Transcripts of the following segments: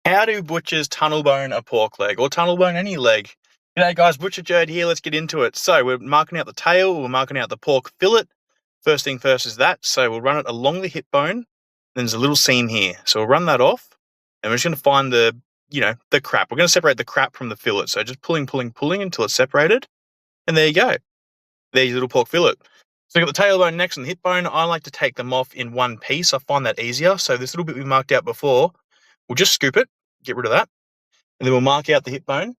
How do butchers tunnel bone a pork leg or tunnel bone any leg? G'day guys, Butcher Jerd here, let's get into it. So we're marking out the tail, we're marking out the pork fillet. First thing first is that, so we'll run it along the hip bone. Then there's a little seam here, so we'll run that off. And we're just going to find the crap. We're going to separate the crap from the fillet. So just pulling until it's separated. And there you go. There's your little pork fillet. So we've got the tailbone next and the hip bone. I like to take them off in one piece. I find that easier. So this little bit we marked out before, we'll just scoop it, get rid of that. And then we'll mark out the hip bone, and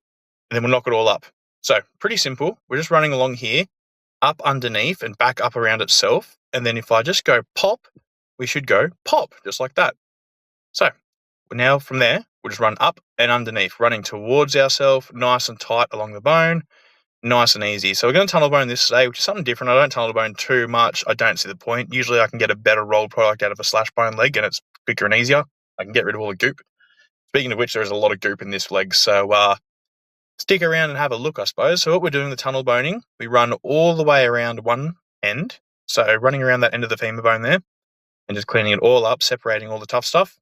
then we'll knock it all up. So pretty simple. We're just running along here, up underneath and back up around itself. And then if I just go pop, we should go pop, just like that. So now from there, we'll just run up and underneath, running towards ourselves, nice and tight along the bone, nice and easy. So we're going to tunnel bone this today, which is something different. I don't tunnel bone too much. I don't see the point. Usually I can get a better rolled product out of a slash bone leg, and it's quicker and easier. I can get rid of all the goop. Speaking of which, there is a lot of goop in this leg, so stick around and have a look, I suppose. So what we're doing, the tunnel boning, we run all the way around one end, so running around that end of the femur bone there, and just cleaning it all up, separating all the tough stuff.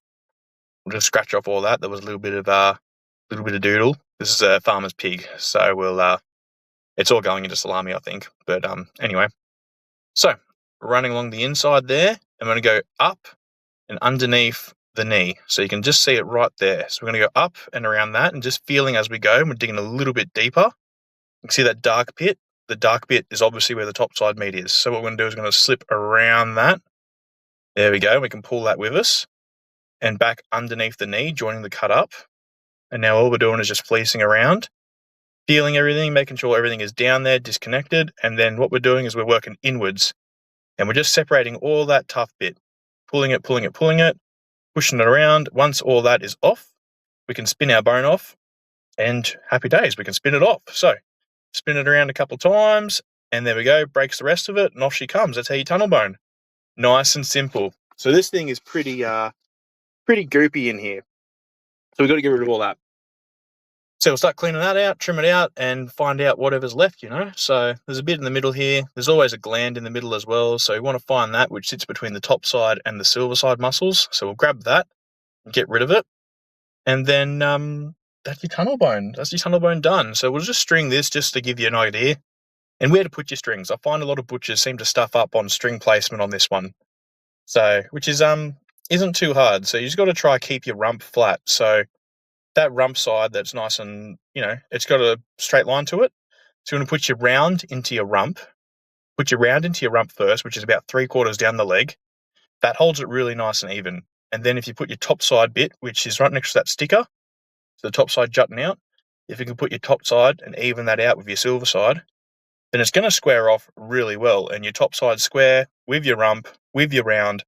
We'll just scratch off all that. There was a little bit of doodle. This is a farmer's pig, so we'll it's all going into salami, I think. But anyway, so running along the inside there, I'm going to go up and underneath the knee. So you can just see it right there. So we're going to go up and around that and just feeling as we go. We're digging a little bit deeper. You can see that dark bit. The dark bit is obviously where the top side meat is. So what we're going to do is we're going to slip around that. There we go. We can pull that with us and back underneath the knee, joining the cut up. And now all we're doing is just fleecing around, feeling everything, making sure everything is down there, disconnected. And then what we're doing is we're working inwards and we're just separating all that tough bit, pulling it, pushing it around. Once all that is off, we can spin our bone off and happy days, we can spin it off. So spin it around a couple of times and there we go, breaks the rest of it and off she comes. That's how you tunnel bone. Nice and simple. So this thing is pretty goopy in here. So we've got to get rid of all that. So we'll start cleaning that out, trim it out and find out whatever's left, So there's a bit in the middle here. There's always a gland in the middle as well. So we want to find that which sits between the top side and the silver side muscles. So we'll grab that and get rid of it. And then that's your tunnel bone. That's your tunnel bone done. So we'll just string this just to give you an idea. And where to put your strings. I find a lot of butchers seem to stuff up on string placement on this one. So, which is isn't too hard. So you just got to try keep your rump flat. So that rump side that's nice and, it's got a straight line to it. So you're going to put your round into your rump. Put your round into your rump first, which is about 3/4 down the leg. That holds it really nice and even. And then if you put your top side bit, which is right next to that sticker, so the top side jutting out, if you can put your top side and even that out with your silver side, then it's going to square off really well. And your top side square with your rump, with your round,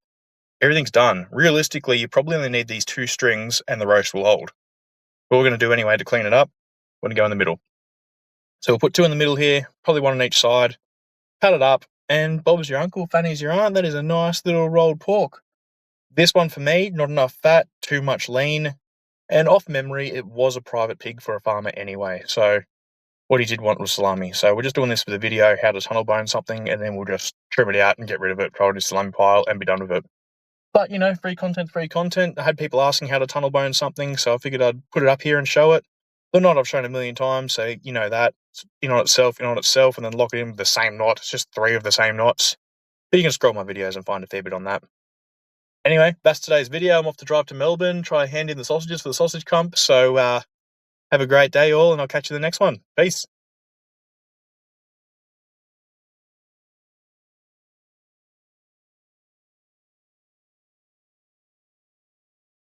everything's done. Realistically, you probably only need these 2 strings and the roast will hold. What we're going to do anyway to clean it up, we're going to go in the middle. So we'll put 2 in the middle here, probably 1 on each side, pat it up, and Bob's your uncle, Fanny's your aunt. That is a nice little rolled pork. This one for me, not enough fat, too much lean, and off memory, it was a private pig for a farmer anyway. So what he did want was salami. So we're just doing this for the video, how to tunnel bone something, and then we'll just trim it out and get rid of it, throw it in a salami pile, and be done with it. But, free content. I had people asking how to tunnel bone something, so I figured I'd put it up here and show it. The knot I've shown a million times, so you know that. In on itself, and then lock it in with the same knot. It's just 3 of the same knots. But you can scroll my videos and find a fair bit on that. Anyway, that's today's video. I'm off to drive to Melbourne, try hand in the sausages for the sausage comp. So have a great day all, and I'll catch you in the next one. Peace.